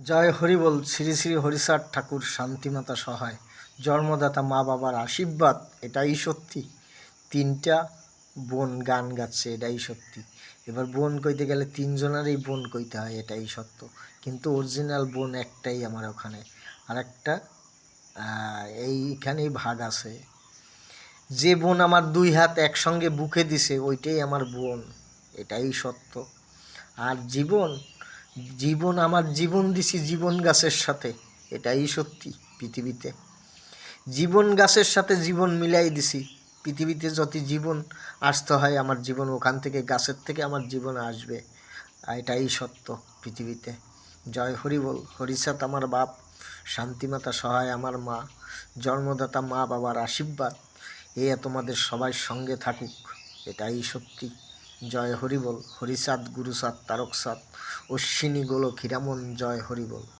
জয় হরিবোল। শ্রী শ্রী হরিচাঁদ ঠাকুর, শান্তিমাতা সহায়, জন্মদাতা মা বাবার আশীর্বাদ, এটাই সত্যি। তিনটা বোন গান গাচ্ছে, এটাই সত্যি। এবার বোন কইতে গেলে তিনজনেরই বোন কইতে হয়, এটাই সত্য। কিন্তু অরিজিনাল বোন একটাই আমার ওখানে, আর একটা এইখানেই ভাগ আছে। যে বোন আমার দুই হাত একসঙ্গে বুকে দিছে, ওইটাই আমার বোন, এটাই সত্য। আর জীবন জীবন আমার জীবন দিছি জীবন গাছের সাথে, এটাই সত্যি পৃথিবীতে। জীবন গাছের সাথে জীবন মিলাই দিছি। পৃথিবীতে যত জীবন আসতে হয় আমার জীবন ওখান থেকে, গাছের থেকে আমার জীবন আসবে, এটাই সত্য পৃথিবীতে। জয় হরি বল। হরিচাঁদ আমার বাপ, শান্তিমাতা সহায় আমার মা, জন্মদাতা মা বাবার আশীর্বাদ এ তোমাদের সবার সঙ্গে থাকুক, এটাই সত্যি। জয় হরি বল। হরিচাঁদ, গুরুচাঁদ, তারকচাঁদ, অশ্বিনী গোলক হীরামন, জয় হরি বল।